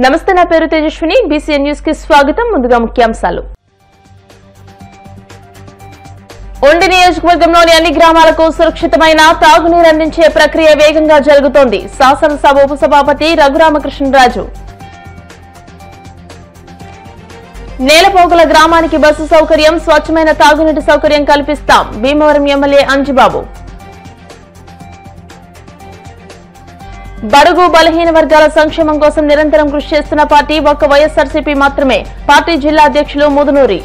నమస్తే, నా పేరు తేజస్విని. బీసీఎన్ న్యూస్ కి స్వాగతం. ముందుగా ముఖ్యాంశాలు. ఉండి నియోజకవర్గంలోని అన్ని గ్రామాలకు సురక్షితమైన తాగునీరు అందించే ప్రక్రియ వేగంగా జరుగుతోంది. శాసనసభ ఉపసభాపతి రఘురామకృష్ణరాజు. నేలపోగుల గ్రామానికి బస్సు సౌకర్యం, స్వచ్ఛమైన తాగునీటి సౌకర్యం కల్పిస్తాం. భీమవరం ఎమ్మెల్యే అంజిబాబు. బడుగు బలహీన వర్గాల సంక్షేమం కోసం నిరంతరం కృషి చేస్తున్న పార్టీ ఒక్క వైఎస్ఆర్సీపీ మాత్రమే. పార్టీ జిల్లా అధ్యక్షులు ముదునూరి.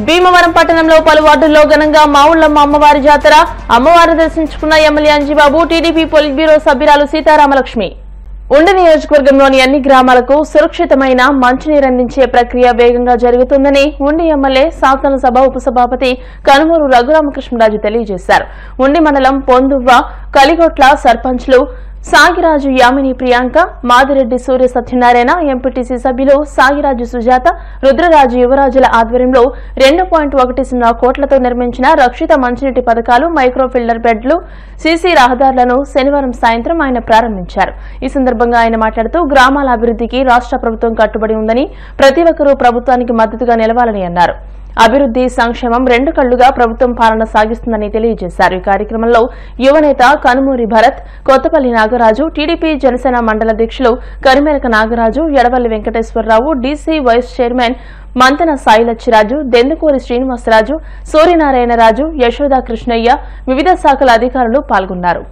భీమవరం పట్టణంలో పలు వార్డుల్లో ఘనంగా మావుళ్లమ్మ అమ్మవారి జాతర. అమ్మవారిని దర్శించుకున్న MLA Anjibabu, TDP polit bureau సభ్యురాలు సీతారామలక్ష్మి. ఉండి నియోజకవర్గంలోని అన్ని గ్రామాలకు సురక్షితమైన మంచినీరు అందించే ప్రక్రియ వేగంగా జరుగుతుందని ఉండి ఎమ్మెల్యే, శాసనసభ ఉపసభాపతి కనుమూరు రఘురామకృష్ణరాజు తెలియజేశారు. ఉండి మండలం పొందువ్వ, కలిగొట్ల సర్పంచ్లు సాగిరాజు యామిని ప్రియాంక, మాదిరెడ్డి సూర్య సత్యనారాయణ, ఎంపీటీసీ సభ్యులు సాగిరాజు సుజాత, రుద్రరాజు యువరాజుల ఆధ్వర్యంలో 2.10 కోట్లతో నిర్మించిన రక్షిత మంచినీటి పథకాలు, మైక్రో ఫిల్టర్ బెడ్లు, సీసీ రహదారులను శనివారం సాయంత్రం ఆయన ప్రారంభించారు. ఈ సందర్భంగా ఆయన మాట్లాడుతూ గ్రామాల అభివృద్ధికి రాష్ట్ర ప్రభుత్వం కట్టుబడి ఉందని, ప్రతి ఒక్కరూ ప్రభుత్వానికి మద్దతుగా నిలవాలని అన్నారు. అభివృద్ధి, సంక్షేమం రెండు కళ్లుగా ప్రభుత్వం పాలన సాగిస్తుందని తెలియజేశారు. ఈ కార్యక్రమంలో యువనేత కనుమూరి భరత్, కొత్తపల్లి నాగరాజు, టీడీపీ జనసేన మండల అధ్యక్షులు Karimeraka Nagaraju, Edavalli Venkateswararao, DC vice chairman Manthena Sailachchiraju, Dendukuri Srinivasaraju, Suryanarayanaraju, Yashoda Krishnaiah, వివిధ శాఖల అధికారులు పాల్గొన్నారు.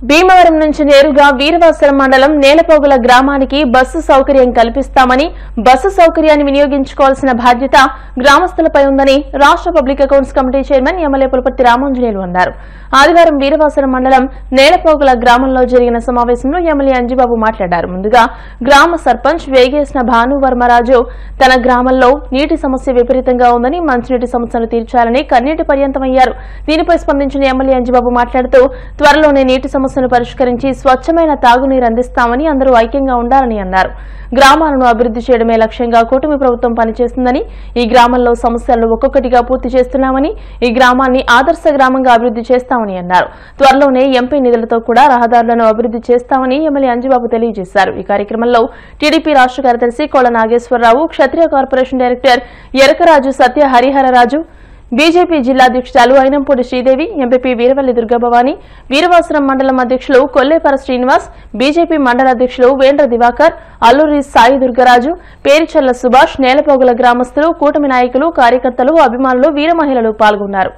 భీమవరం నుంచి నేరుగా వీరవాసరం మండలం నేలపోగుల గ్రామానికి బస్సు సౌకర్యం కల్పిస్తామని, బస్సు సౌకర్యాన్ని వినియోగించుకోవాల్సిన బాధ్యత గ్రామస్తులపై ఉందని రాష్ట్ర public accounts committee chairman MLA Pulaparthi Ramanjaneyulu అన్నారు. ఆదివారం వీరవాసరం మండలం నేలపోగుల గ్రామంలో జరిగిన సమావేశంలో ఎమ్మెల్యే అంజిబాబు మాట్లాడారు. ముందుగా గ్రామ సర్పంచ్ వేగేసిన భానువర్మరాజు తన గ్రామంలో నీటి సమస్య విపరీతంగా ఉందని, మంచినీటి సమస్యను తీర్చాలని కన్నీటి పర్యంతమయ్యారు. దీనిపై స్పందించిన ఎమ్మెల్యే అంజిబాబు మాట్లాడుతూ త్వరలోనే నీటి సమస్యను పరిష్కరించి స్వచ్ఛమైన తాగునీరు అందిస్తామని, అందరూ ఐక్యంగా ఉండాలని అన్నారు. గ్రామాలను అభివృద్ధి చేయడమే లక్ష్యంగా కూటమి ప్రభుత్వం పనిచేస్తుందని, ఈ గ్రామంలో సమస్యలను ఒక్కొక్కటిగా పూర్తి చేస్తున్నామని, ఈ గ్రామాన్ని ఆదర్శ గ్రామంగా అభివృద్ధి చేస్తామని అన్నారు. త్వరలోనే ఎంపీ నిధులతో కూడా రహదారులను అభివృద్ధి చేస్తామని ఎమ్మెల్యే అంజిబాబు తెలియజేశారు. ఈ కార్యక్రమంలో టీడీపీ రాష్ట్ర కార్యదర్శి కోళ్ల నాగేశ్వరరావు, క్షత్రియ కార్పొరేషన్ డైరెక్టర్ ఎరకరాజు సత్య హరిహరరాజు, బీజేపీ జిల్లా అధ్యక్షురాలు అయినంపూడి శ్రీదేవి, ఎంపీపీ వీరవల్లి దుర్గాభవాని, వీరవాసరం మండలం అధ్యక్షులు కొల్లేపర శ్రీనివాస్, బీజేపీ మండల అధ్యక్షులు వేంద్ర దివాకర్, అల్లూరి సాయి దుర్గరాజు, పేరిచర్ల సుభాష్, నేలపోగుల గ్రామస్తులు, కూటమి నాయకులు, కార్యకర్తలు, అభిమానులు, వీర మహిళలు పాల్గొన్నారు.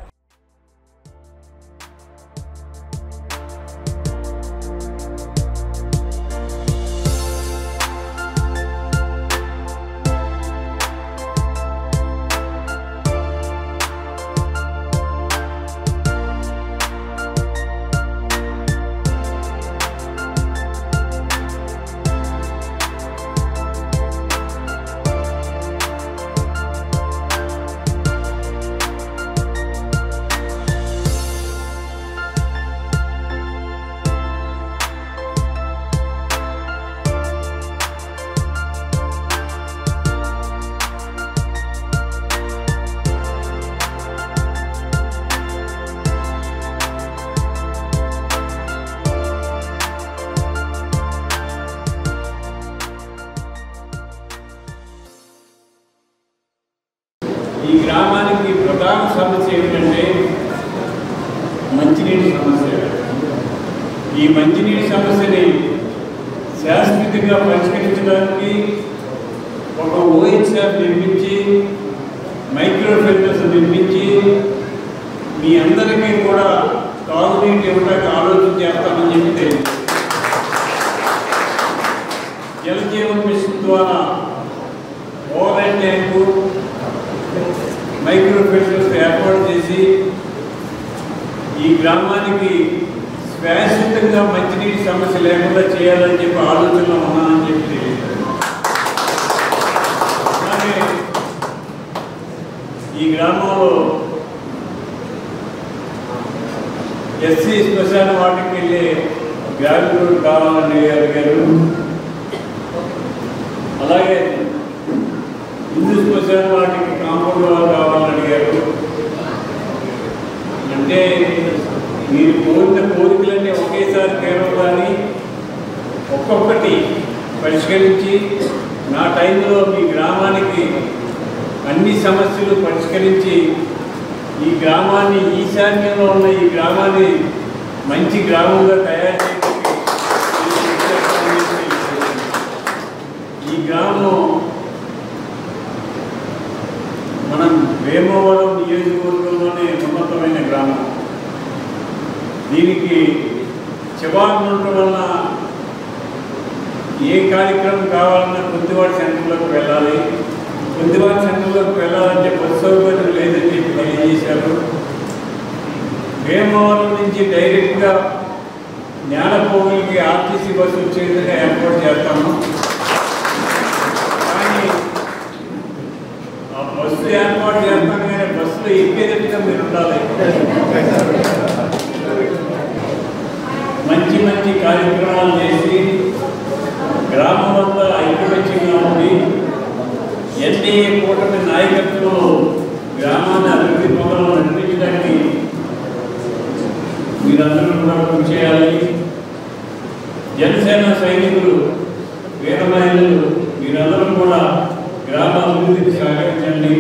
ఈ గ్రామానికి ప్రధాన సమస్య ఏమిటంటే మంచినీటి సమస్య. ఈ మంచినీటి సమస్యని శాశ్వతంగా పరిష్కరించడానికి ఒక ఓఎన్జీసీ నిర్మించి మైక్రో ఫిల్టర్స్ నిర్మించి మీ అందరికీ కూడా తాగునీటి ఇవ్వడానికి ఆలోచన చేస్తామని చెప్పి జల్ జీవన్ మిషన్ ద్వారా ఓవర్ ట్యాంకు మైక్రో ఫిల్టర్స్ ఏర్పాటు చేసి ఈ గ్రామానికి శాశ్వతంగా మంచినీటి సమస్య లేకుండా చేయాలని చెప్పి ఆలోచనలో ఉన్నానని చెప్పి తెలియజేశారు. అలాగే ఈ గ్రామంలో ఎస్సీ శ్మశాన వాటికి వెళ్ళే గ్రావెల్ రోడ్ కావాలని అడిగారు. అలాగే హిందూ శ్మశాన వాటికి కాంపౌండ్ వాల్ కావాలని అడిగారు. అంటే మీరు కోరిన కోరికలన్నీ ఒకేసారి తీరవు, కానీ ఒక్కొక్కటి పరిష్కరించి నా టైంలో మీ గ్రామానికి అన్ని సమస్యలు పరిష్కరించి ఈ గ్రామాన్ని ఈశాన్యంలో ఉన్న ఈ గ్రామాన్ని మంచి గ్రామంగా తయారు చేయడానికి ఈ గ్రామం మనం వేమవరం నియోజకవర్గంలోనే ఉన్నతమైన గ్రామం. దీనికి చివాట్లు ఉండటం వల్ల ఏ కార్యక్రమం కావాలన్నా కొద్దివాడి సెంటర్లోకి వెళ్ళాలి. కొద్దివాడి సెంటర్లోకి వెళ్ళాలంటే బస్సు సౌకర్యం లేదని చెప్పి తెలియజేశారు. వేమవరం నుంచి డైరెక్ట్గా జ్ఞానపోగులకి ఆర్టీసీ బస్సు వచ్చే విధంగా ఏర్పాటు చేస్తాము. కానీ ఆ బస్సు ఏర్పాటు చేస్తాం, కానీ బస్సులో ఎక్కేటట్టుగా మీరు ఉండాలి. మంచి మంచి కార్యక్రమాలు చేసి గ్రామం అంతా ఐక్యమత్యంగా ఉండి ఎన్డీఏ కూటమి నాయకత్వంలో గ్రామాన్ని అభివృద్ధి పనులను నడిపించడానికి మీరందరూ కూడా కృషి చేయాలి. జనసేన సైనికులు, వీర మహిళలు మీరందరూ కూడా గ్రామ అభివృద్ధికి సహకరించండి.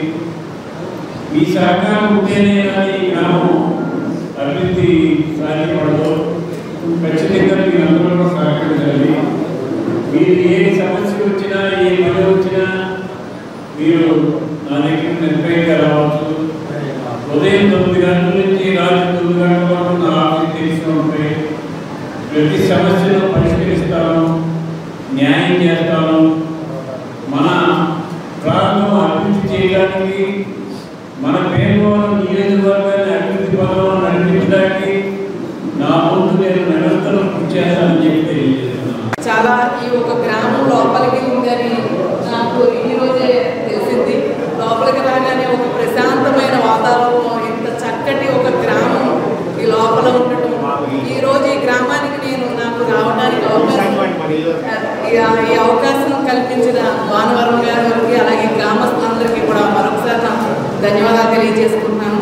మీ సహకారం ఉంటేనే కానీ గ్రామం అభివృద్ధి సాధ్యపడదు. ఖచ్చితంగా మీరందరూ కూడా సహకరించాలి. మీరు ఏ సమస్య వచ్చినా, ఏ పని వచ్చినా మీరు నా దగ్గర నిర్భయంగా రావచ్చు. ఉదయం 9 గంటల నుంచి రాత్రి 9 గంటల వరకు నా ఆఫీస్ తెలిసి ఉంటాయి. ప్రతి సమస్యను పరిష్కరిస్తాను, న్యాయం చేస్తాను. మన ప్రాంతం అభివృద్ధి చేయడానికి, మన వేమవరం నియోజకవర్గాన్ని అభివృద్ధి పనులను నడిపించడానికి నా ముందు నేను నిరంతరం కృషి చేస్తానని చెప్పి తెలియజేస్తున్నాను. చాలా ఈ ఒక గ్రామం లోపలికి ఉందని నాకు ఈరోజే తెలిసింది. లోపలికి రాగానే ఒక ప్రశాంతమైన వాతావరణం, ఇంత చక్కటి ఒక గ్రామం ఈ లోపల ఉండటం, ఈరోజు ఈ గ్రామానికి నాకు రావడానికి ఈ అవకాశం కల్పించిన భానువరం గారికి, అలాగే గ్రామస్తులందరికీ కూడా మరొకసారి ధన్యవాదాలు తెలియజేసుకుంటున్నాను.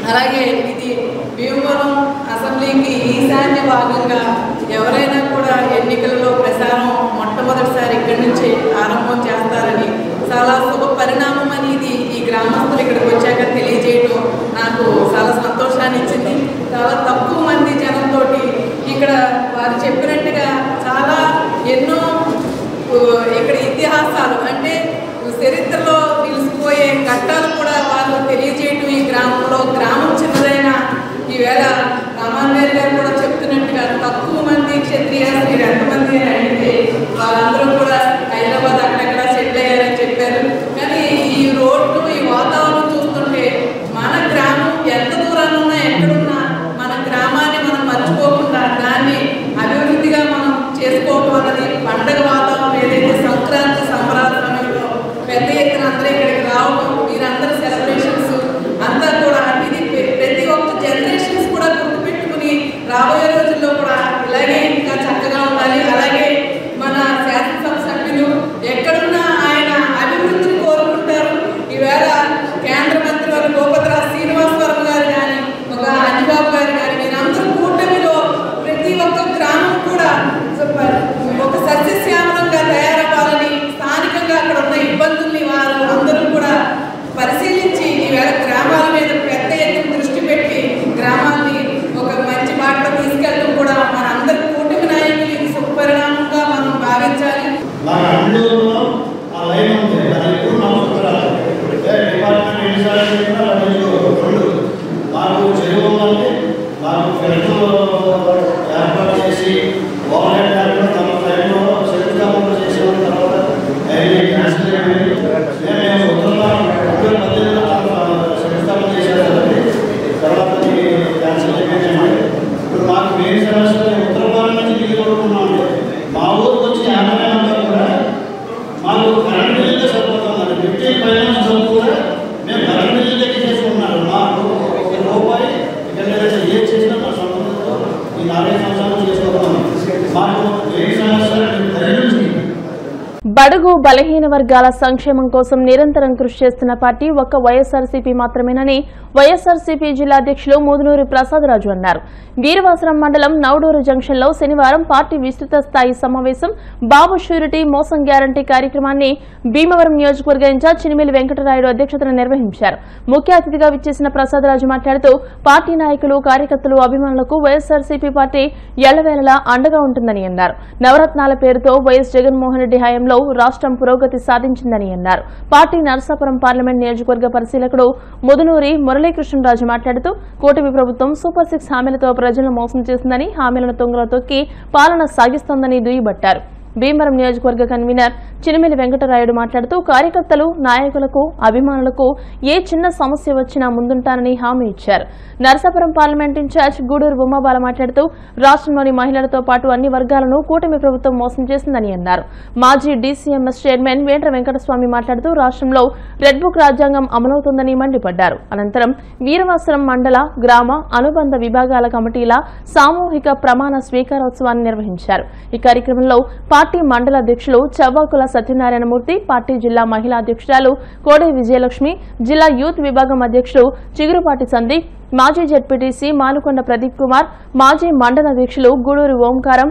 అలాగే ఇది భీమవరం అసెంబ్లీకి ఈశాన్య భాగంగా ఎవరైనా కూడా ఎన్నికలలో ప్రసారం మొట్టమొదటిసారి ఇక్కడి నుంచి ఆరంభం చేస్తారని, చాలా శుభ పరిణామం అనేది ఈ గ్రామస్తులు ఇక్కడికి వచ్చాక తెలియజేయడం నాకు చాలా సంతోషాన్ని ఇచ్చింది. చాలా తక్కువ మంది జనంతో ఇక్కడ వారు చెప్పినట్టుగా చాలా ఎన్నో ఇక్కడ ఇతిహాసాలు, అంటే చరిత్రలో నిలిచిపోయే ఘట్టాలు కూడా వాళ్ళు తెలియజేయటం ఈ గ్రామంలో. గ్రామం చిన్నదైనా ఈవేళ రామాంజనేయ గారు కూడా చెప్తున్నట్టుగా తక్కువ మంది క్షత్రియాలు మీరు ఎంతమంది అని అడిగితే వాళ్ళందరూ కూడా హైదరాబాద్ అక్కడెక్కడ సెటిల్ అయ్యారని చెప్పారు. కానీ ఈ రోడ్డు, ఈ వాతావరణం చూస్తుంటే మన గ్రామం ఎంత దూరాన్ని ఉన్నా, ఎక్కడున్నా మన గ్రామాన్ని మనం మర్చిపోకుండా దాన్ని అభివృద్ధిగా మనం చేసుకోవడం అన్నది పండగ వాతావరణం ఏదైతే సంక్రాంతి సంబరాల సమయంలో పెద్ద ఎత్తున అందరూ ఇక్కడికి రావడం, మీరందరూ సెలబ్రేషన్స్ అంతా కూడా ఇది ప్రతి ఒక్క జనరేషన్స్ కూడా గుర్తుపెట్టుకుని రాబోయే రోజుల్లో కూడా ఇలాగే ఇంకా చక్కగా ఉండాలి. అలాగే మన శాసనసభ సభ్యులు ఎక్కడున్నా ఆయన అభివృద్ధిని కోరుకుంటారు. ఈవేళ కేంద్ర మంత్రి వారు గోపతిరాజు శ్రీనివాసవరం గారు కానీ, ఒక అంజబాబు గారు కానీ, మీరందరూ కూటమిలో ప్రతి ఒక్క గ్రామం కూడా ఒక సస్యశ్యామలంగా తయారవ్వాలని, స్థానికంగా అక్కడ ఉన్న ఇబ్బందుల్ని వారు అందరూ కూడా పరిశీలించి మాకు అన్నూరులో ఆ లైన్ ఉంది, అది ఎప్పుడు మాకు కుదరాలి. డిపార్ట్మెంట్ ఎన్నిసార్లు చెప్పినా రెండు మాకు చెరువు ఉందంటే మాకు ఫ్రెండ్లు ఏర్పాటు చేసి వాలంటీర్లు తమ టైంలో శంకుస్థాపన చేసిన తర్వాత క్యాన్సిల్ అయిపోయింది. మేము ఉత్తరంలో 2018 శంకుస్థాపన చేశారు కదండి, తర్వాత క్యాన్సిల్ అయిపోయిందండి. ఇప్పుడు మాకు మెయిన్ సమస్య ఉత్తర భారత నుంచి దిగి కొడుకున్నామండి. మా ఊరికి వచ్చి 50 మంది కూడా మాకు కరెంట్ బిల్లుగా సరిపోతుందండి. 50 చదువు కూడా మేము కరెంట్ బిల్లులకి చేసుకుంటున్నాము. మాకు రూపాయి ఇక్కడ ఏ చేసినా మా సొంతంతో ఈ 4 సంవత్సరాలు చేసుకోగలము. మాకు ఏ సమస్య పరిగణించి బడుగు బలహీన వర్గాల సంక్షేమం కోసం నిరంతరం కృషి చేస్తున్న పార్టీ ఒక్క వైఎస్ఆర్సీపీ మాత్రమేనని వైఎస్ఆర్సీపీ జిల్లా అధ్యక్షులు ముదునూరి ప్రసాదరాజు అన్నారు. వీరవాసరం మండలం నౌడూరు జంక్షన్లో శనివారం పార్టీ విస్తృత స్థాయి సమావేశం బాబు షూరిటీ మోసం గ్యారంటీ కార్యక్రమాన్ని భీమవరం నియోజకవర్గ ఇన్ఛార్జ్ చినిమిలి వెంకటరాయుడు అధ్యక్షతన నిర్వహించారు. ముఖ్య అతిథిగా విచ్చేసిన ప్రసాదరాజు మాట్లాడుతూ పార్టీ నాయకులు, కార్యకర్తలు, అభిమానులకు వైఎస్ఆర్సీపీ పార్టీ ఎల్లవేళలా అండగా ఉంటుందని అన్నారు. నవరత్నాల పేరుతో వైఎస్ జగన్మోహన్ రెడ్డి హయాంలో రాష్ట్రం పురోగతి సాధించిందని అన్నారు. పార్టీ నరసాపురం పార్లమెంట్ నియోజకవర్గ పరిశీలకుడు ముదునూరి మురళీకృష్ణరాజు మాట్లాడుతూ కూటమి ప్రభుత్వం సూపర్ 6 హామీలతో ప్రజలను మోసం చేసిందని, హామీలను తొంగలో తొక్కి పాలన సాగిస్తోందని దుయ్యబట్టారు. భీమవరం నియోజకవర్గ కన్వీనర్ చినిమిలి వెంకటరాయుడు మాట్లాడుతూ కార్యకర్తలు, నాయకులకు, అభిమానులకు ఏ చిన్న సమస్య వచ్చినా ముందుంటానని హామీ ఇచ్చారు. నరసాపురం పార్లమెంట్ ఇన్ఛార్జ్ గూడూరు ఉమాబాల మాట్లాడుతూ రాష్ట్రంలోని మహిళలతో పాటు అన్ని వర్గాలను కూటమి ప్రభుత్వం మోసం చేసిందని అన్నారు. మాజీ డీసీఎంఎస్ చైర్మన్ వేంట్ర వెంకటస్వామి మాట్లాడుతూ రాష్ట్రంలో రెడ్ బుక్ రాజ్యాంగం అమలవుతుందని మండిపడ్డారు. అనంతరం వీరవాసరం మండల, గ్రామ, అనుబంధ విభాగాల కమిటీల సామూహిక ప్రమాణ స్వీకారోత్సవాన్ని నిర్వహించారు. ఈ కార్యక్రమంలో పార్టీ మండల అధ్యక్షులు చవ్వాకుల సత్యనారాయణమూర్తి, పార్టీ జిల్లా మహిళా అధ్యక్షురాలు కోడే విజయలక్ష్మి, జిల్లా యూత్ విభాగం అధ్యక్షుడు చిగురుపాటి సందీప్, మాజీ జెడ్పీటీసీ మానుకొండ ప్రదీప్ కుమార్, మాజీ మండల అధ్యక్షులు గూడూరు ఓంకారం,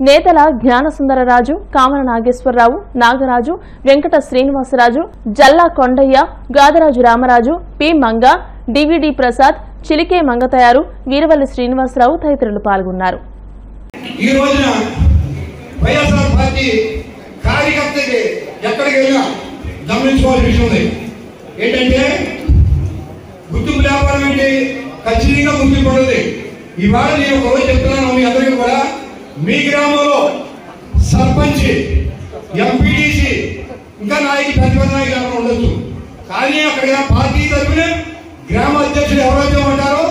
నేతల జ్ఞానసుందరరాజు, కామన నాగేశ్వరరావు, నాగరాజు, వెంకట శ్రీనివాసరాజు, జల్లా కొండయ్య, గాదరాజు రామరాజు, పి మంగ, డివిడి ప్రసాద్, చిలికే మంగతయారు, వీరవల్లి శ్రీనివాసరావు తదితరులు పాల్గొన్నారు. ఈ రోజున వైఎస్ఆర్ పార్టీ కార్యకర్తకి ఎక్కడికి వెళ్ళినా గమనించుకోవాల్సిన విషయం ఉంది. ఏంటంటే గుర్తింపు వ్యాపారం అంటే ఖచ్చితంగా గుర్తింపు ఉంటుంది. ఇవాళ నేను ఒక రోజు చెప్తున్నాను మీ అందరికీ కూడా, మీ గ్రామంలో సర్పంచ్, ఎంపీటీసీ, ఇంకా నాయకులు, పెద్ద నాయకులు ఎవరు ఉండొచ్చు. కానీ అక్కడ పార్టీ తరఫున గ్రామ అధ్యక్షులు ఎవరైతే ఉంటారో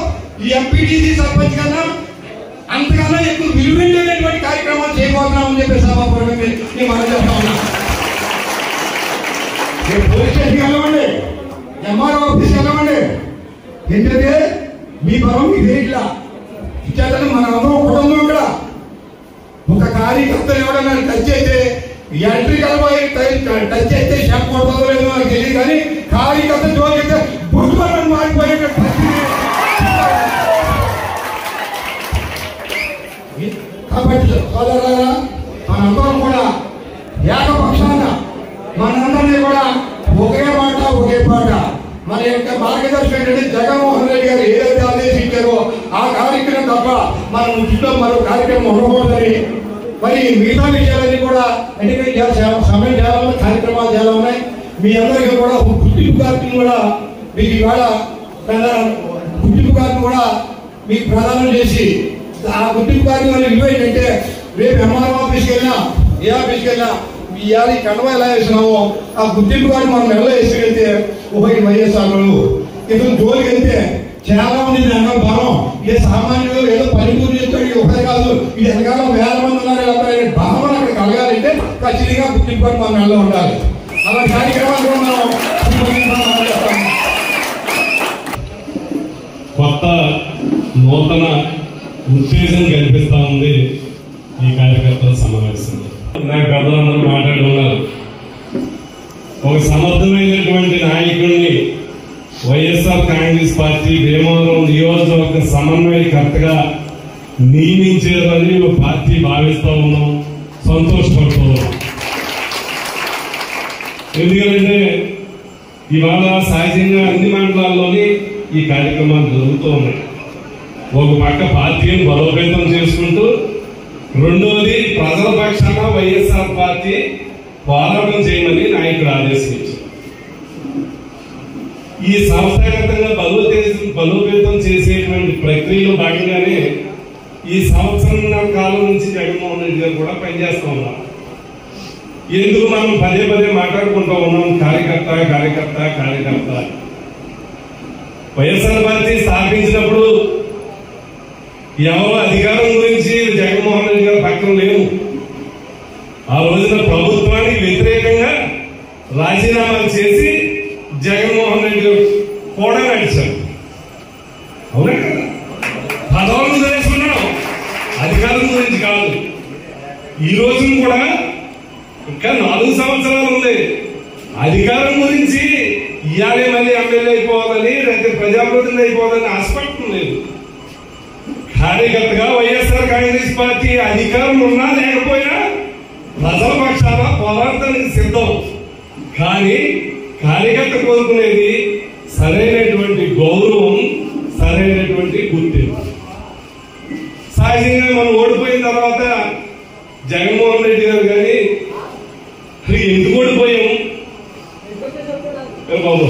ఈ ఎంపీటీసీ, సర్పంచ్ కన్నా అంతకన్నా ఎక్కువ విలువైనటువంటి కార్యక్రమాలు చేయబోతున్నామని చెప్పి సభాపూర్వకంగా నేను మనం చెప్తా ఉన్నా. పోలీస్ స్టేషన్కి వెళ్ళమండి, ఎంఆర్ఓ ఆఫీస్కి వెళ్ళమండి. ఏంటంటే మీ బలం ఇదే ఇట్లా ఇచ్చేతను మన అందరం కుటుంబం ఇక్కడ ఒక కార్యకర్తలు ఎవడన్నా టచ్ అయితే ఎంట్రీ కలబోయి టచ్ అయితే షాప్ కొడతాదో లేదో నాకు తెలియదు. కానీ కార్యకర్త జోలికి అయితే బుద్ధులను మారిపోయే పరిస్థితి. కాబట్టి సోదరులారా, మనందరం కూడా ఏకపక్షాన మనందరినీ కూడా ఒకే మాట, ఒకే పాట. మన యొక్క మార్గదర్శనం ఏంటంటే జగన్మోహన్ రెడ్డి గారు ఏదైతే ఆదేశించారో ఆ కార్యక్రమం తప్ప మన ఇంట్లో మరో కార్యక్రమం ఉండకూడదని, మరి మిగతా విషయాలన్నీ కూడా ఎందుకంటే సమయం చేయాలని, కార్యక్రమాలు చాలా ఉన్నాయి. మీ అందరికీ కూడా గుర్తింపు కార్డును కూడా మీకు ఇవాళ గుర్తింపు కార్డును కూడా మీకు ప్రదానం చేసి, ఆ గుర్తింపు కార్డు వల్ల విలువ ఏంటంటే రేపు ఎంఆర్ఓ ఆఫీస్కి వెళ్ళినా, ఏ ఆఫీస్కి వెళ్ళినా ఇవాళ ఈ కండవ ఎలా వేసినామో ఆ గుర్తింపు కార్డు మనం ఎలా వేసుకెళ్తే ఉభయ వైఎస్ఆర్లు ఇతను జోలికి వెళ్తే చాలా మంది అన్నం భావం ఏ సామాన్యులు ఏదో పనిపూర్తి చేస్తాడు, ఇది ఒకటి కాదు, ఇది వెనకాల వేల మంది ఉన్నారు అనే భావన అక్కడ కలగాలంటే ఖచ్చితంగా గుర్తింపు కార్డు మన నెలలో ఉండాలి. అలా కార్యక్రమాలు కూడా మనం కొత్త నూతన ఉత్తేజం కనిపిస్తా ఉంది ఈ కార్యకర్తల సమావేశం. నాకు పెద్దలందరూ మాట్లాడుతున్నారు. ఒక సమర్థమైనటువంటి నాయకుడిని వైఎస్ఆర్ కాంగ్రెస్ పార్టీ భీమవరం నియోజకవర్గ సమన్వయకర్తగా నియమించారని పార్టీ భావిస్తూ ఉన్నాం, సంతోషపడుతూ ఉన్నాం. ఎందుకంటే ఇవాళ సహజంగా అన్ని మండలాల్లోని ఈ కార్యక్రమాలు జరుగుతూ ఉన్నాయి. ఒక పక్క పార్టీని బలోపేతం చేసుకుంటూ రెండవది ప్రజల పక్షాన వైఎస్ఆర్ పార్టీ పోరాటం చేయమని నాయకుడు ఆదేశించారు. ఈ సంస్థాగతంగా బలోపేతం చేసేటువంటి ప్రక్రియలో భాగంగానే ఈ సంవత్సరంన్నర కాలం నుంచి జగన్మోహన్ రెడ్డి గారు కూడా పనిచేస్తూ ఉన్నారు. ఎందుకు మనం పదే పదే మాట్లాడుకుంటూ ఉన్నాం కార్యకర్త కార్యకర్త కార్యకర్త. వైఎస్ఆర్ పార్టీ స్థాపించినప్పుడు ఎవరో అధికారం గురించి జగన్మోహన్ రెడ్డి గారు పక్కన లేవు. ఆ రోజున ప్రభుత్వానికి వ్యతిరేకంగా రాజీనామాలు చేసి జగన్మోహన్ రెడ్డి గారు కూడా నడిచారు. అవునా కదా? పదవులు తెలుసుకున్నాం, అధికారం గురించి కాదు. ఈ రోజు కూడా ఇంకా 4 సంవత్సరాలు ఉంది. అధికారం గురించి ఇయాలే మళ్ళీ ఎమ్మెల్యే అయిపోవాలని లేకపోతే ప్రజాప్రతినిధి అయిపోవాలని ఆస్పష్టం లేదు. కార్యకర్తగా వైఎస్ఆర్ కాంగ్రెస్ పార్టీ అధికారం ఉన్నా లేకపోయినా ప్రజల పక్షాన పోరాటానికి సిద్ధం. కానీ కార్యకర్త కోరుకునేది సరైనటువంటి గౌరవం, సరైనటువంటి గుర్తింపు. సహజంగా మనం ఓడిపోయిన తర్వాత జగన్మోహన్ రెడ్డి గారు కానీ ఎందుకు ఓడిపోయాము బాబు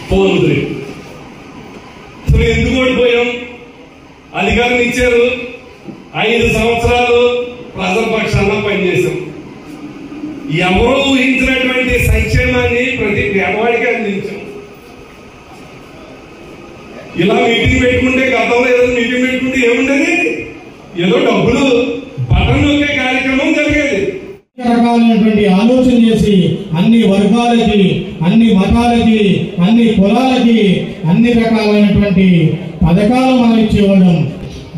పోతుంది అసలు ఎందుకు ఓడిపోయాం? అధికారం ఇచ్చారు, 5 సంవత్సరాలు ప్రజల పక్షాన పనిచేశాం. ఎవరో ఊహించినటువంటి సంక్షేమాన్ని ప్రతి పేదవాడికి అందించాం. ఇలా మీటింగ్ పెట్టుకుంటే గతంలో ఏదో మీటింగ్ పెట్టుకుంటే ఏముండేది? ఏదో డబ్బులు బటన్ నొక్కే కార్యక్రమం జరిగేది. రకాలైనటువంటి ఆలోచన చేసి అన్ని వర్గాలకి, అన్ని మతాలకి, అన్ని కులాలకి అన్ని రకాలైనటువంటి పథకాలు మనం ఇచ్చేవాళ్ళం.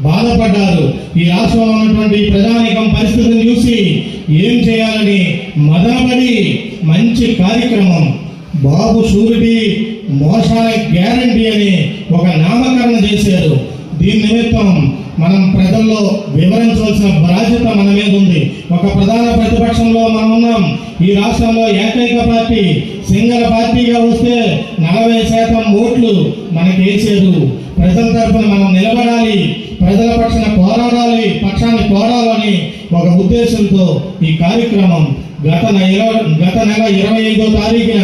బాధపడ్డారు. ఈ రాష్ట్రంలో ఉన్నటువంటి ప్రజానికం పరిస్థితిని చూసి ఏం చేయాలని మదనపడి మంచి కార్యక్రమం బాబు షూరిటీ మోసాల గ్యారంటీ అని ఒక నామకరణ చేశారు. దీని నిమిత్తం మనం ప్రజల్లో వివరించవలసిన బాధ్యత మన మీద ఉంది. ఒక ప్రధాన ప్రతిపక్షంలో మనం ఉన్నాం. ఈ రాష్ట్రంలో ఏకైక పార్టీ సింగల్ పార్టీగా వస్తే 40% ఓట్లు మనకి వేసారు. ప్రజల తరఫున మనం నిలబడాలి, ప్రజల పక్షాన్ని కోరాలని ఒక ఉద్దేశంతో ఈ కార్యక్రమం గత నెల 25వ తారీఖున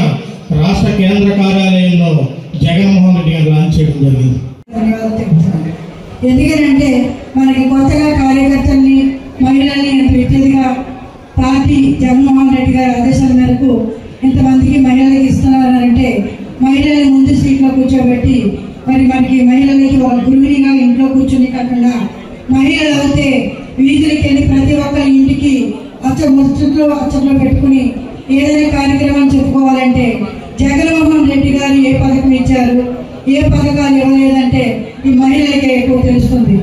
రాష్ట్ర కేంద్ర కార్యాలయంలో జగన్మోహన్ రెడ్డి గారు లాంచ్ చేయడం జరిగింది. ఎందుకంటే మనకి కొత్తగా కార్యకర్తల్ని, మహిళల్ని పెట్టేదిగా పార్టీ జగన్మోహన్ రెడ్డి గారి ఆదేశాల మేరకు ఇంతమందికి మహిళలకి ఇస్తున్నారంటే మహిళల్ని ముందు సీట్లో కూర్చోబెట్టి మరి మనకి మహిళలకి ఒక గృహిణిగా ఇంట్లో కూర్చుని కాకుండా మహిళలు అయితే వీధులకి వెళ్ళి ప్రతి ఒక్కరి ఇంటికి అచ్చట్లో పెట్టుకుని ఏదైనా కార్యక్రమం చెప్పుకోవాలంటే జగన్మోహన్ రెడ్డి గారు ఏ పథకం ఇచ్చారు, ఏ పథకాలు ఇవ్వలేదంటే ఈ మహిళలకే ఎక్కువ తెలుస్తుంది.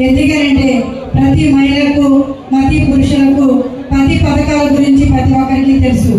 ఎందుకంటే ప్రతి మహిళలకు, ప్రతి పురుషులకు ప్రతి పథకాల గురించి ప్రతి ఒక్కరికి తెలుసు.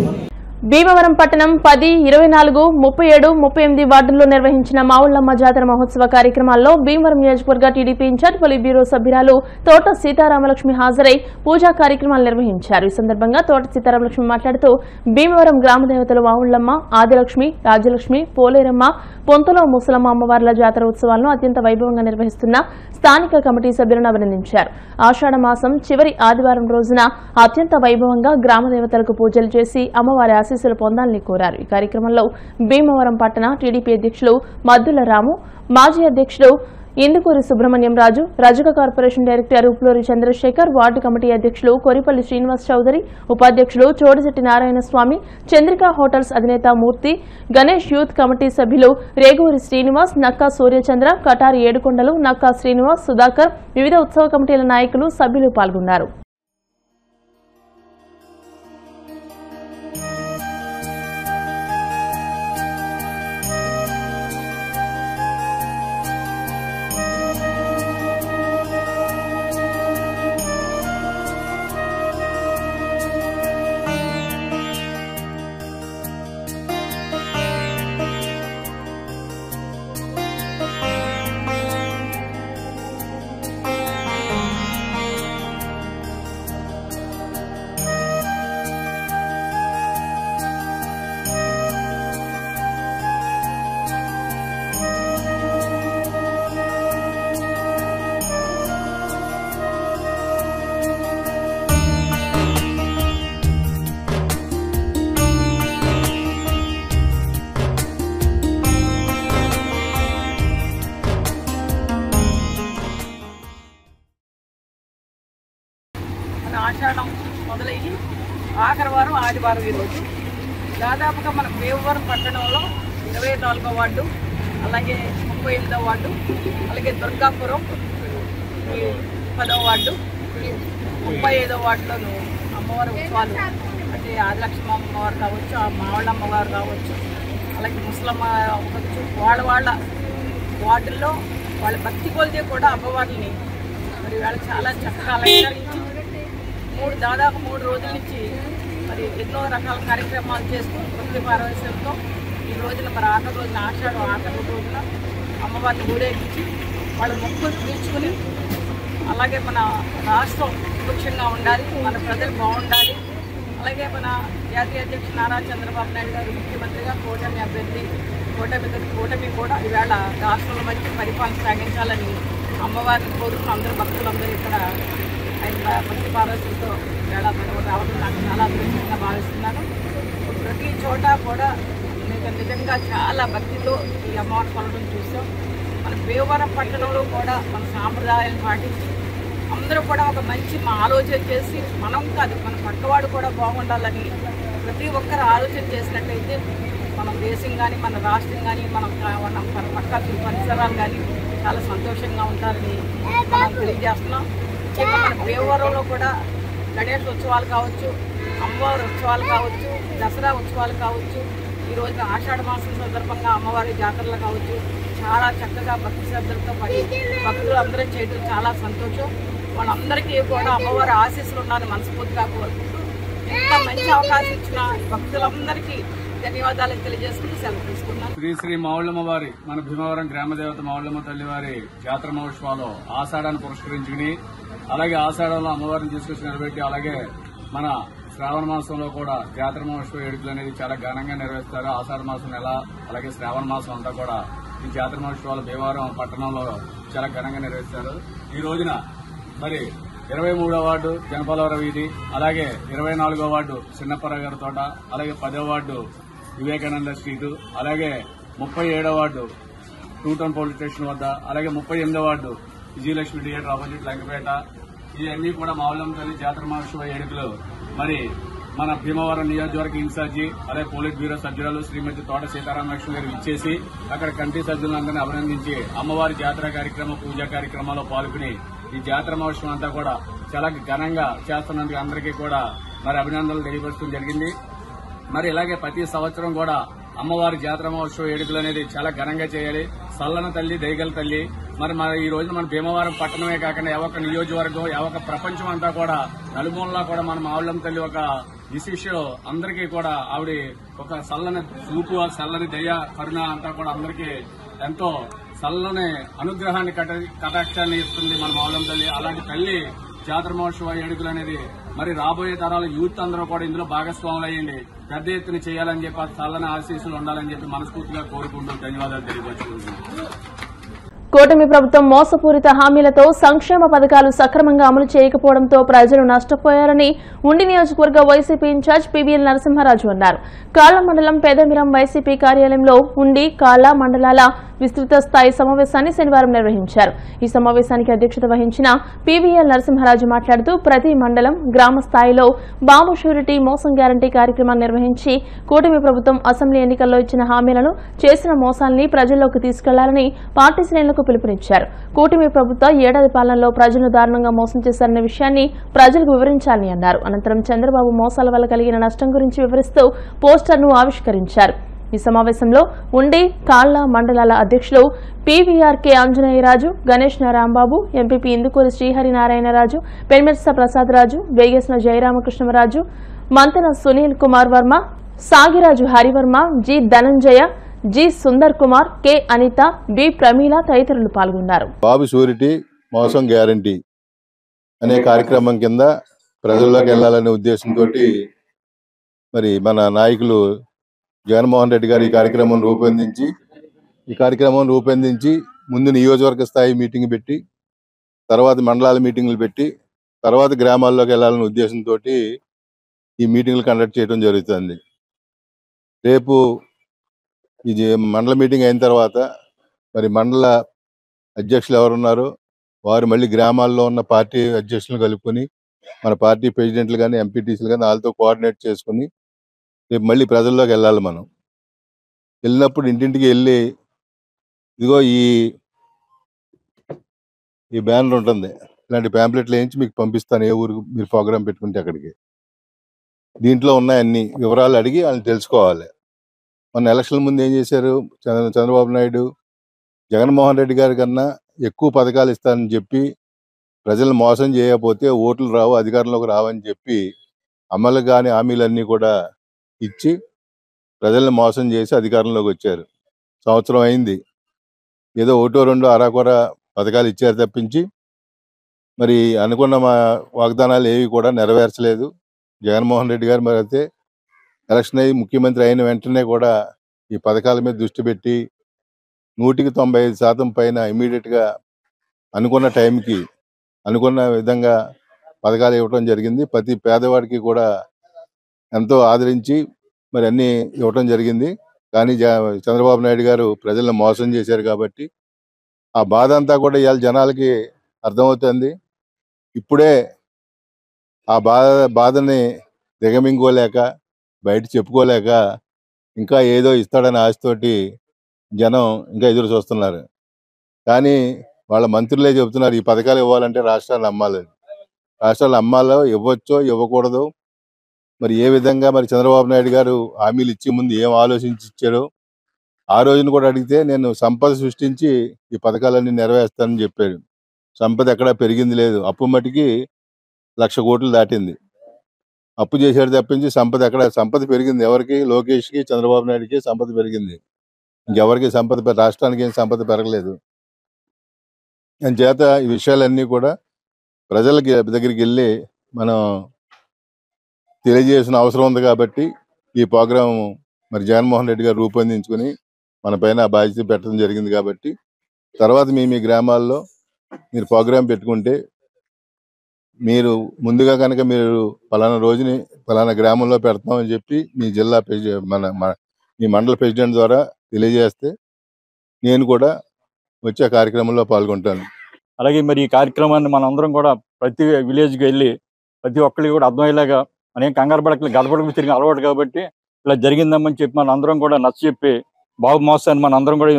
భీమవరం పట్టణం 10, 24, 37, 38 వార్డుల్లో నిర్వహించిన మావుళ్లమ్మ జాతర మహోత్సవ కార్యక్రమాల్లో భీమవరం నియోజకవర్గ టీడీపీ ఇన్ఛార్జ్ పొలిట్ బ్యూరో సభ్యురాలు తోట సీతారామలక్ష్మి హాజరై పూజా కార్యక్రమాలు నిర్వహించారు. ఈ సందర్భంగా తోట సీతారామలక్ష్మి మాట్లాడుతూ భీమవరం గ్రామ దేవతలు మావుళ్లమ్మ, ఆదిలక్ష్మి, రాజ్యలక్ష్మి, పోలేరమ్మ, పొంతలో ముసలమ్మ అమ్మవార్ల జాతర ఉత్సవాలను అత్యంత వైభవంగా నిర్వహిస్తున్న స్థానిక కమిటీ సభ్యులను అభినందించారు. ఆషాఢ మాసం చివరి ఆదివారం రోజున అత్యంత వైభవంగా గ్రామ దేవతలకు పూజలు చేసి అమ్మవారి ఆశీస్సులు పొందాలని కోరారు. ఈ కార్యక్రమంలో భీమవరం పట్టణ టీడీపీ అధ్యక్షులు మద్దుల రాము, మాజీ అధ్యక్షుడు ఇందుకూరి సుబ్రహ్మణ్యం రాజు, రజక corporation director Uppluri Chandrasekhar, ward committee అధ్యక్షులు కొరిపల్లి శ్రీనివాస్ చౌదరి, ఉపాధ్యక్షులు చోడిశెట్టి నారాయణ స్వామి, చంద్రికా హోటల్స్ అధినేత మూర్తి, గణేష్ యూత్ కమిటీ సభ్యులు రేగూరి శ్రీనివాస్, నక్కా సూర్యచంద్ర, కటారి ఏడుకొండలు, నక్కా శ్రీనివాస్, సుధాకర్, వివిధ ఉత్సవ కమిటీల నాయకులు, సభ్యులు పాల్గొన్నారు. ఆఖరి వారం ఆదివారం ఈరోజు. దాదాపుగా మన భీమవరం పట్టణంలో 24వ వార్డు, అలాగే 38వ వార్డు, అలాగే దుర్గాపురం 10వ వార్డు, 35వ వార్డులోనూ అమ్మవారి ఉత్సవాలు అంటే ఆదిలక్ష్మి అమ్మవారు కావచ్చు, ఆ మావళ్ళ అమ్మవారు కావచ్చు, అలాగే ముసలమ్మ అవ్వచ్చు, వాళ్ళ వార్డుల్లో వాళ్ళ భక్తి కొలితే కూడా అమ్మవారిని మరి వాళ్ళు చాలా చక్కగా అలంకరించి దాదాపు 3 రోజుల నుంచి మరి ఎన్నో రకాల కార్యక్రమాలు చేస్తూ భక్తి పారవశ్యంతో ఈ రోజున మరి ఆఖరి రోజున ఆఖరి రోజున అమ్మవారిని ఊరేగించి వాళ్ళ మొక్కులు తీర్చుకుని అలాగే మన రాష్ట్రం సుభిక్షంగా ఉండాలి, మన ప్రజలు బాగుండాలి, అలాగే మన జాతీయ అధ్యక్షుడు నారా చంద్రబాబు నాయుడు గారు ముఖ్యమంత్రిగా కూటమి అభ్యర్థి కూటమి కూడా ఈవేళ రాష్ట్రంలో మంచి పరిపాలన సాగించాలని అమ్మవారిని కోరుకున్న అందరూ భక్తులందరూ ఇక్కడ ఆయన భక్తి పారవశ్యంతో ఈవేళ రావడం నాకు చాలా అదృష్టంగా భావిస్తున్నాను. ప్రతి చోట కూడా నిజంగా చాలా భక్తితో ఈ అమ్మవారిని కొలవడం చూసాం. మన భీమవరం పట్టణంలో కూడా మన సాంప్రదాయాలను పాటించి అందరూ కూడా ఒక మంచి ఆలోచన చేసి మనం కాదు మన పక్కవాడు కూడా బాగుండాలని ప్రతి ఒక్కరు ఆలోచన చేసినట్లయితే మన దేశం కానీ మన రాష్ట్రం కానీ మన పక్క పరిసరాలు కానీ చాలా సంతోషంగా ఉంటారని మనం తెలియజేస్తున్నాం. ముఖ్యంగా మన భీమవరంలో కూడా గణేష్ ఉత్సవాలు కావచ్చు, అమ్మవారి ఉత్సవాలు కావచ్చు, దసరా ఉత్సవాలు కావచ్చు, ఈ రోజున ఆషాఢ మాసం సందర్భంగా అమ్మవారి జాతరలు కావచ్చు, చాలా చక్కగా భక్తి శ్రద్ధలతో పడి భక్తులు అందరూ చేయడం చాలా సంతోషం. వాళ్ళందరికీ కూడా అమ్మవారి ఆశీస్సులు ఉండాలని మనస్ఫూర్తిగా కోరుకుంటూ ఎంత మంచి అవకాశం ఇచ్చిన భక్తులందరికీ ధన్యవాదాలు తెలియజేసుకుని సెలవు తీసుకున్నాను. శ్రీ మావుళ్ళమ్మ వారి మన భీమవరం గ్రామదేవత మావుళ్ళమ్మ తల్లి వారి జాతర మహోత్సవాలు ఆషాఢాన్ని పురస్కరించుకుని అలాగే ఆషాఢంలో అమ్మవారిని తీసుకొచ్చి నిలబెట్టి అలాగే మన శ్రావణ మాసంలో కూడా జాతర మహోత్సవ వేడుకలు అనేది చాలా ఘనంగా నిర్వహిస్తారు. ఆషాఢ మాసం నెల అలాగే శ్రావణ మాసం అంతా కూడా ఈ జాతర మహోత్సవాలు భీమవరం పట్టణంలో చాలా ఘనంగా నిర్వహిస్తారు. ఈ రోజున మరి 23వ వార్డు జనపలవరం వీధి, అలాగే 24వ వార్డు చిన్నప్పర గారి తోట, అలాగే 10వ వార్డు వివేకానంద స్ట్రీటు, అలాగే 37వ వార్డు 2 టౌన్ పోలీస్ స్టేషన్ వద్ద, అలాగే 38వ ward Vijayalakshmi theatre opposite Lankapeta, ఇవన్నీ కూడా మావుళ్ళమ్మ తల్లి జాతర మహోత్సవ వేడుకలు మరి మన భీమవరం నియోజకవర్గ ఇన్ఛార్జి అలాగే పోలిట్ బ్యూరో సభ్యురాలు శ్రీమతి తోట సీతారామలక్ష్మి గారు ఇచ్చేసి అక్కడ కమిటీ సభ్యులందరినీ అభినందించి అమ్మవారి జాతర కార్యక్రమం పూజా కార్యక్రమాల్లో పాల్గొని ఈ జాతర మహోత్సవం అంతా కూడా చాలా ఘనంగా చేస్తున్నందుకు అందరికీ కూడా మరి అభినందనలు తెలియపరచడం జరిగింది. మరి ఇలాగే ప్రతి సంవత్సరం కూడా అమ్మవారి జాతర మహోత్సవ వేడుకలు అనేది చాలా ఘనంగా చేయాలి. సల్లన తల్లి దయగల తల్లి మరి ఈ రోజున మన భీమవరం పట్టణమే కాకుండా యావొక్క నియోజకవర్గం యావొక్క ప్రపంచం అంతా కూడా నలుమూలలా కూడా మన మావుళ్ళమ్మ తల్లి ఒక విశిష్యం అందరికీ కూడా ఆవిడ ఒక చల్లని చూపు చల్లని దయ కరుణ అంతా కూడా అందరికీ ఎంతో చల్లని అనుగ్రహాన్ని కటాక్షాన్ని ఇస్తుంది మన మావుళ్ళమ్మ తల్లి. అలాంటి తల్లి జాతర మహోత్సవ వేడుకలు అనేది మరి రాబోయే తరాల యూత్ అందరూ కూడా ఇందులో భాగస్వాములు అయ్యండి పెద్ద ఎత్తున చేయాలని చెప్పి చల్లని ఆశీస్సులు ఉండాలని చెప్పి మనస్ఫూర్తిగా కోరుకుంటూ ధన్యవాదాలు తెలియజేసుకుంటున్నాను. కూటమి ప్రభుత్వం మోసపూరిత హామీలతో సంక్షేమ పథకాలు సక్రమంగా అమలు చేయకపోవడంతో ప్రజలు నష్టపోయారని ఉండి నియోజకవర్గ వైసీపీ ఇన్ఛార్జ్ పీవీఎల్ నరసింహారాజు అన్నారు. కాళ్ల మండలం పేదమిరం వైసీపీ కార్యాలయంలో ఉండి కాళ్ల మండలాల విస్తృత స్థాయి సమావేశాన్ని శనివారం నిర్వహించారు. ఈ సమావేశానికి అధ్యక్షత వహించిన పీవీఎల్ నరసింహారాజు మాట్లాడుతూ ప్రతి మండలం గ్రామ స్థాయిలో బాబు షూరిటీ మోసం గ్యారంటీ కార్యక్రమాన్ని నిర్వహించి కూటమి ప్రభుత్వం అసెంబ్లీ ఎన్నికల్లో ఇచ్చిన హామీలను చేసిన మోసాలని ప్రజల్లోకి తీసుకెళ్లాలని పార్టీ శ్రేణులకు పిలుపునిచ్చారు. కూటమి ప్రభుత్వ ఏడాది పాలనలో ప్రజలను దారుణంగా మోసం చేశారన్న విషయాన్ని ప్రజలకు వివరించాలని అన్నారు. అనంతరం చంద్రబాబు మోసాల వల్ల కలిగిన నష్టం గురించి వివరిస్తూ పోస్టర్ను ఆవిష్కరించారు. ఈ సమావేశంలో ఉండి కాళ్ల మండలాల అధ్యక్షులు PVRK Anjaneyaraju, Ganesh Narambabu, MPP Indukuri Sriharinarayanaraju, Penmersa Prasadaraju, Vegesina Jayaramakrishnaraju, Manthena Sunil Kumar Varma, Sagiraju Harivarma, G Dhananjaya, G Sundar Kumar, K Anitha, B Pramila తదితరులు పాల్గొన్నారు. బాబు షూరిటీ మోసం గ్యారంటీ అనే కార్యక్రమం కింద ప్రజల్లోకి వెళ్లాలనే ఉద్దేశంతో మరి మన నాయకులు జగన్మోహన్ రెడ్డి గారు ఈ కార్యక్రమం రూపొందించి ముందు నియోజకవర్గ స్థాయి మీటింగ్ పెట్టి తర్వాత మండలాల మీటింగ్లు పెట్టి తర్వాత గ్రామాల్లోకి వెళ్లాలనే ఉద్దేశంతో ఈ మీటింగ్లు కండక్ట్ చేయడం జరుగుతుంది. రేపు ఇది మండల మీటింగ్ అయిన తర్వాత మరి మండల అధ్యక్షులు ఎవరున్నారో వారు మళ్ళీ గ్రామాల్లో ఉన్న పార్టీ అధ్యక్షులను కలుపుకొని మన పార్టీ ప్రెసిడెంట్లు కానీ ఎంపీటీసీలు కానీ వాళ్ళతో కోఆర్డినేట్ చేసుకుని రేపు మళ్ళీ ప్రజల్లోకి వెళ్ళాలి. మనం వెళ్ళినప్పుడు ఇంటింటికి వెళ్ళి ఇదిగో ఈ బ్యానర్ ఉంటుంది, ఇలాంటి ప్యాంప్లెట్లు వేయించి మీకు పంపిస్తాను, ఏ ఊరికి మీరు ప్రోగ్రాం పెట్టుకుంటే అక్కడికి. దీంట్లో ఉన్న అన్ని వివరాలు అడిగి వాళ్ళని తెలుసుకోవాలి. మన ఎలక్షన్ ముందు ఏం చేశారు, చంద్రబాబు నాయుడు జగన్మోహన్ రెడ్డి గారి కన్నా ఎక్కువ పథకాలు ఇస్తానని చెప్పి ప్రజలను మోసం చేయకపోతే ఓట్లు రావు, అధికారంలోకి రావని చెప్పి అమలు కాని హామీలన్నీ కూడా ఇచ్చి ప్రజల్ని మోసం చేసి అధికారంలోకి వచ్చారు. సంవత్సరం అయింది, ఏదో ఒకటో రెండో అరాకొర పథకాలు ఇచ్చారు తప్పించి మరి అనుకున్న మా వాగ్దానాలు ఏవి కూడా నెరవేర్చలేదు జగన్మోహన్ రెడ్డి గారు. మరి అయితే ఎలక్షన్ అయ్యి ముఖ్యమంత్రి అయిన వెంటనే కూడా ఈ పథకాల మీద దృష్టి పెట్టి 195% పైన ఇమీడియట్గా అనుకున్న టైంకి అనుకున్న విధంగా పథకాలు ఇవ్వటం జరిగింది. ప్రతి పేదవాడికి కూడా ఎంతో ఆదరించి మరి అన్నీ ఇవ్వటం జరిగింది. కానీ చంద్రబాబు నాయుడు గారు ప్రజలను మోసం చేశారు కాబట్టి ఆ బాధ అంతా కూడా ఇవాళ జనాలకి అర్థమవుతుంది. ఇప్పుడే ఆ బాధని దిగమింగుకోలేక బయట చెప్పుకోలేక ఇంకా ఏదో ఇస్తాడని ఆశతోటి జనం ఇంకా ఎదురు చూస్తున్నారు. కానీ వాళ్ళ మంత్రులే చెబుతున్నారు ఈ పథకాలు ఇవ్వాలంటే రాష్ట్రాలు అమ్మాలి, రాష్ట్రాలు అమ్మాలో ఇవ్వచ్చో ఇవ్వకూడదు, మరి ఏ విధంగా మరి చంద్రబాబు నాయుడు గారు హామీలు ఇచ్చే ముందు ఏం ఆలోచించి ఇచ్చారో ఆ రోజున కూడా అడిగితే నేను సంపద సృష్టించి ఈ పథకాలన్నీ నెరవేర్స్తానని చెప్పాడు. సంపద ఎక్కడా పెరిగింది లేదు, అప్పు మటుకి 1,00,000 కోట్లు దాటింది. అప్పు చేశాడు తప్పించి సంపద పెరిగింది ఎవరికి? లోకేష్కి, చంద్రబాబు నాయుడుకి సంపద పెరిగింది, ఇంకెవరికి రాష్ట్రానికి ఏం సంపద పెరగలేదు. అందుచేత ఈ విషయాలన్నీ కూడా ప్రజలకి దగ్గరికి వెళ్ళి మనం తెలియజేసిన అవసరం ఉంది. కాబట్టి ఈ ప్రోగ్రాం మరి జగన్మోహన్ రెడ్డి గారు రూపొందించుకుని మన పైన బాధ్యత పెట్టడం జరిగింది. కాబట్టి తర్వాత మీ గ్రామాల్లో మీరు ప్రోగ్రాం పెట్టుకుంటే మీరు ముందుగా కనుక మీరు పలానా రోజుని పలానా గ్రామంలో పెడతామని చెప్పి మీ జిల్లా మీ మండల ప్రెసిడెంట్ ద్వారా తెలియజేస్తే నేను కూడా వచ్చే కార్యక్రమంలో పాల్గొంటాను. అలాగే మరి ఈ కార్యక్రమాన్ని మనందరం కూడా ప్రతి విలేజ్కి వెళ్ళి ప్రతి ఒక్కరికి కూడా అర్థమయ్యేలాగా అనేక కంగారు పడకలు గడపడకు తిరిగి అలవాటు కాబట్టి ఇలా జరిగిందమ్మని చెప్పి మన అందరం కూడా నచ్చ చెప్పి బాబు మోస్తాన్ని మన అందరం కూడా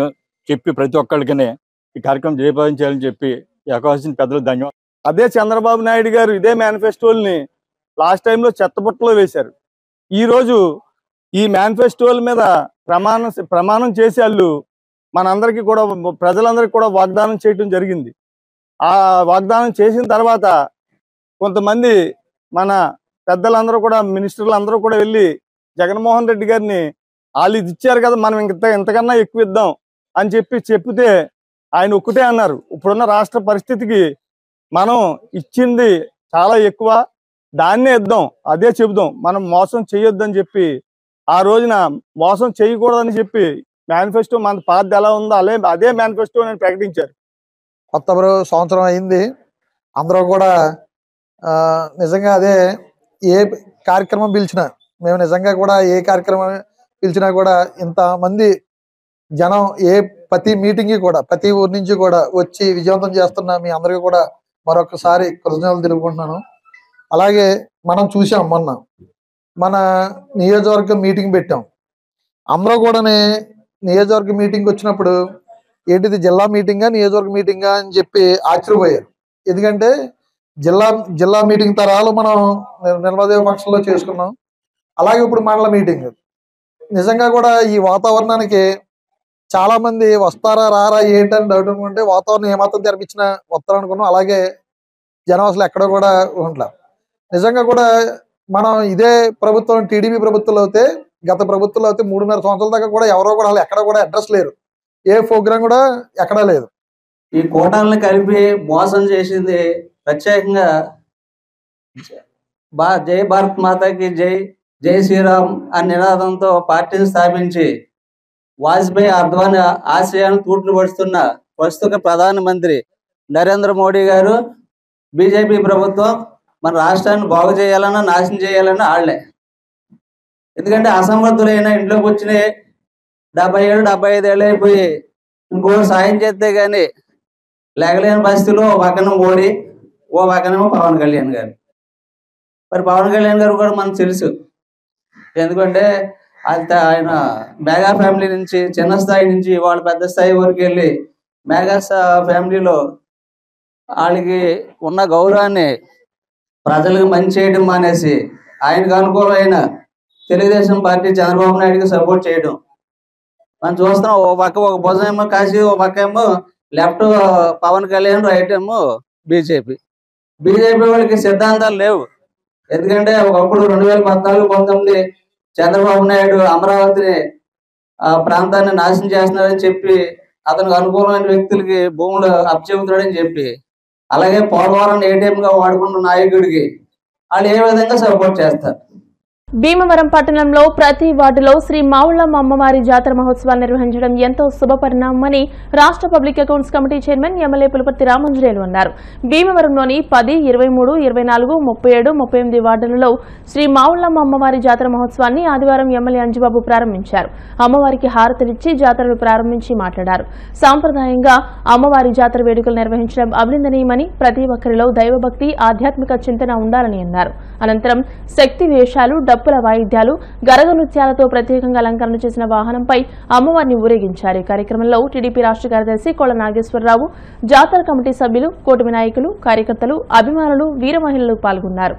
చెప్పి ప్రతి ఒక్కరికనే ఈ కార్యక్రమం జయప్రదం చేయాలని చెప్పి ఈ అవకాశం పెద్దలు ధన్యవాదాలు. అదే చంద్రబాబు నాయుడు గారు ఇదే మేనిఫెస్టోల్ని లాస్ట్ టైంలో చెత్తబుట్టలో వేశారు. ఈరోజు ఈ మేనిఫెస్టోల్ మీద ప్రమాణం చేసే వాళ్ళు మనందరికీ కూడా ప్రజలందరికీ కూడా వాగ్దానం చేయడం జరిగింది. ఆ వాగ్దానం చేసిన తర్వాత కొంతమంది మన పెద్దలందరూ కూడా మినిస్టర్లు అందరూ కూడా వెళ్ళి జగన్మోహన్ రెడ్డి గారిని వాళ్ళు ఇది ఇచ్చారు కదా మనం ఇంతకన్నా ఎక్కువ ఇద్దాం అని చెప్తే ఆయన ఒక్కటే అన్నారు, ఇప్పుడున్న రాష్ట్ర పరిస్థితికి మనం ఇచ్చింది చాలా ఎక్కువ, దాన్నే ఇద్దాం, అదే చెబుదాం, మనం మోసం చేయొద్దని చెప్పి ఆ రోజున మోసం చేయకూడదని చెప్పి మేనిఫెస్టో మన పార్టీ ఎలా ఉందో అదే మేనిఫెస్టో నేను ప్రకటించారు. కొత్త సంవత్సరం అయింది, అందరూ కూడా నిజంగా అదే ఏ కార్యక్రమం పిలిచినా మేము నిజంగా కూడా ఏ కార్యక్రమం పిలిచినా కూడా ఇంతమంది జనం ప్రతి మీటింగ్కి కూడా ప్రతి ఊరి నుంచి కూడా వచ్చి విజయవంతం చేస్తున్న మీ అందరికీ కూడా మరొకసారి కృతజ్ఞతలు తెలుపుకుంటున్నాను. అలాగే మనం చూసాం మొన్న మన నియోజకవర్గం మీటింగ్ పెట్టాం, అందరూ కూడా నియోజకవర్గ మీటింగ్ వచ్చినప్పుడు ఏంటిది జిల్లా మీటింగా నియోజకవర్గ మీటింగా అని చెప్పి ఆశ్చర్యపోయారు. ఎందుకంటే జిల్లా మీటింగ్ తరాలు మనం నిర్మదేవ పక్షంలో చేసుకున్నాం. అలాగే ఇప్పుడు మండల మీటింగ్ నిజంగా కూడా ఈ వాతావరణానికి చాలా మంది వస్తారా రారా ఏంటని డౌట్ అనుకుంటే వాతావరణం ఏమాత్రం తెరపించినా వస్తారనుకున్నాం. అలాగే జనం అసలు ఎక్కడ కూడా ఉండలే. నిజంగా కూడా మనం ఇదే ప్రభుత్వం టీడీపీ ప్రభుత్వంలో అయితే గత ప్రభుత్వంలో అయితే 3.5 సంవత్సరాల దాకా కూడా ఎవరో కూడా అసలు ఎక్కడ కూడా అడ్రస్ లేరు, ఏ ప్రోగ్రాం కూడా ఎక్కడా లేదు. ఈ కోటాలను కలిపి మోసం చేసింది ప్రత్యేకంగా జై భారత్ మాతాకి జై శ్రీరామ్ అనే నినాదంతో పార్టీని స్థాపించి వాజ్పేయి అద్వాని ఆశయాలను తూట్లు పడుతున్న ప్రస్తుత ప్రధానమంత్రి నరేంద్ర మోడీ గారు బీజేపీ ప్రభుత్వం మన రాష్ట్రాన్ని బాగు చేయాలన్నా నాశనం చేయాలన్నా ఆళ్లే. ఎందుకంటే అసమర్థులైన ఇంట్లోకి వచ్చిన 70-75 ఏళ్ళు అయిపోయి ఇంకోటి సాయం చేస్తే గానీ లేకలేని పరిస్థితిలో ఓ పక్కన మోడీ ఓ పక్కనేమో పవన్ కళ్యాణ్ గారు. మరి పవన్ కళ్యాణ్ గారు కూడా మనకు తెలుసు, ఎందుకంటే ఆయన మెగా ఫ్యామిలీ నుంచి చిన్న స్థాయి నుంచి వాళ్ళ పెద్ద స్థాయి వరకు వెళ్ళి మెగా ఫ్యామిలీలో వాళ్ళకి ఉన్న గౌరవాన్ని ప్రజలకు మంచి చేయడం మానేసి ఆయనకు అనుకూలమైన తెలుగుదేశం పార్టీ చంద్రబాబు నాయుడుకి సపోర్ట్ చేయడం మనం చూస్తున్నాం. ఓ పక్క ఒక భుజం ఏమో కాశీ, ఓ పక్క ఏమో లెఫ్ట్ పవన్ కళ్యాణ్, రైట్ ఏమో బీజేపీ వాళ్ళకి సిద్ధాంతాలు లేవు. ఎందుకంటే ఒకప్పుడు 2014-19 చంద్రబాబు నాయుడు అమరావతిని ప్రాంతాన్ని నాశనం చేస్తున్నారని చెప్పి అతనికి అనుకూలమైన వ్యక్తులకి భూములు అప్పచెబుతున్నాడని చెప్పి, అలాగే పోలవరాన్ని ఏటీఎంగా వాడుకున్న నాయకుడికి వాళ్ళు ఏ విధంగా సపోర్ట్ చేస్తారు? భీమవరం పట్టణంలో ప్రతి వార్డులో శ్రీ మావుళ్ళమ్మ అమ్మవారి జాతర మహోత్సవాలు నిర్వహించడం ఎంతో శుభపరిణామమని రాష్ట్ర public accounts committee chairman MLA Pulaparthi Ramanjaneyulu అన్నారు. భీమవరంలోని 10, 23, 24, 37, 38 వార్డులలో శ్రీ మావుళ్ళమ్మ అమ్మవారి జాతర మహోత్సవాన్ని ఆదివారం ఎమ్మెల్యే అంజిబాబు ప్రారంభించారు. అమ్మవారికి హారతులిచ్చి జాతరను ప్రారంభించి మాట్లాడారు. సాంప్రదాయంగా అమ్మవారి జాతర వేడుకలు నిర్వహించడం అభినందనీయమని, ప్రతి ఒక్కరిలో దైవభక్తి, ఆధ్యాత్మిక చింతన ఉండాలని అన్నారు. అనంతరం శక్తి వేషాలు, డప్పుల వాయిద్యాలు, గరగ నృత్యాలతో ప్రత్యేకంగా అలంకరణ చేసిన వాహనంపై అమ్మవారిని ఊరేగించారు. ఈ కార్యక్రమంలో టీడీపీ రాష్ట్ర కార్యదర్శి కొళ్ల నాగేశ్వరరావు, జాతర కమిటీ సభ్యులు, కూటమి నాయకులు, కార్యకర్తలు, అభిమానులు, వీర మహిళలు పాల్గొన్నారు.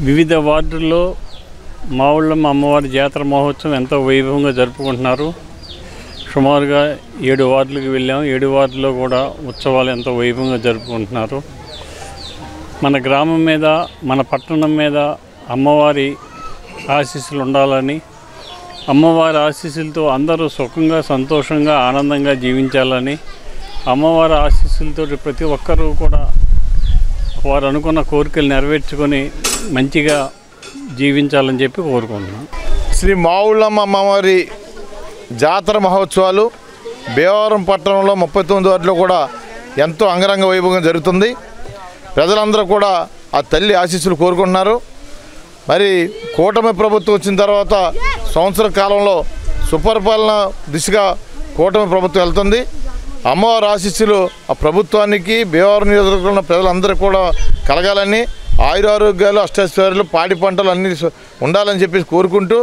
వివిధ వార్డుల్లో మావుళ్ళమ్మ అమ్మవారి జాతర మహోత్సవం ఎంతో వైభవంగా జరుపుకుంటున్నారు. సుమారుగా 7 వార్డులకు వెళ్ళాము. 7 వార్డుల్లో కూడా ఉత్సవాలు ఎంతో వైభవంగా జరుపుకుంటున్నారు. మన గ్రామం మీద, మన పట్టణం మీద అమ్మవారి ఆశీస్సులు ఉండాలని, అమ్మవారి ఆశీస్సులతో అందరూ సుఖంగా, సంతోషంగా, ఆనందంగా జీవించాలని, అమ్మవారి ఆశీస్సులతో ప్రతి ఒక్కరూ కూడా వారు అనుకున్న కోరికలు నెరవేర్చుకొని మంచిగా జీవించాలని చెప్పి కోరుకుంటున్నాను. శ్రీ మావుళ్ళమ్మ అమ్మవారి జాతర మహోత్సవాలు భీమవరం పట్టణంలో 39 వార్డులో కూడా ఎంతో అంగరంగ వైభవంగా జరుగుతుంది. ప్రజలందరూ కూడా ఆ తల్లి ఆశీస్సులు కోరుకుంటున్నారు. 39 మరి కూటమి ప్రభుత్వం వచ్చిన తర్వాత సంవత్సర కాలంలో సుపరిపాలన దిశగా కూటమి ప్రభుత్వం వెళ్తుంది. అమ్మవారి ఆశీస్సులు ఆ ప్రభుత్వానికి భీమవరం నియోజకవర్గంలో ప్రజలందరూ కూడా కలగాలని, ఆయురారోగ్యాలు, అష్టైశ్వర్యాలు, పాడి పంటలు అన్నీ ఉండాలని చెప్పేసి కోరుకుంటూ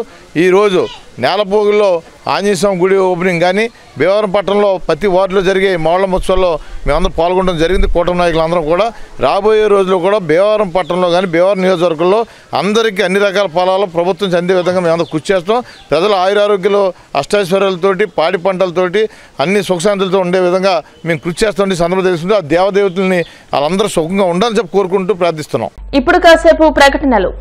ఈరోజు నేలపోగుల్లో ఆంజనేయస్వామి గుడి ఓపెనింగ్ కానీ భీమవరం పట్టణంలో ప్రతి వార్డులో జరిగే మావళ్ళమ్మ ఉత్సవాల్లో మేమందరం పాల్గొనడం జరిగింది. కూటమి నాయకులందరం కూడా రాబోయే రోజుల్లో కూడా భీమవరం పట్టణంలో కానీ భీమవరం నియోజకవర్గంలో అందరికీ అన్ని రకాల ఫలాలు ప్రభుత్వం చెందే విధంగా మేమందరం కృషి చేస్తాం. ప్రజల ఆయురారోగ్యాలు, అష్టైశ్వర్యాలతోటి, పాడి పంటలతోటి అన్ని సుఖశాంతులతో ఉండే విధంగా మేము కృషి చేస్తాం. సందర్భం తెలుస్తుంది ఆ దేవదేవతల్ని వాళ్ళందరూ సుఖంగా ఉండాలని చెప్పి కోరుకుంటూ ప్రార్థిస్తున్నాం. ఇప్పుడు కాసేపు ప్రకటనలు.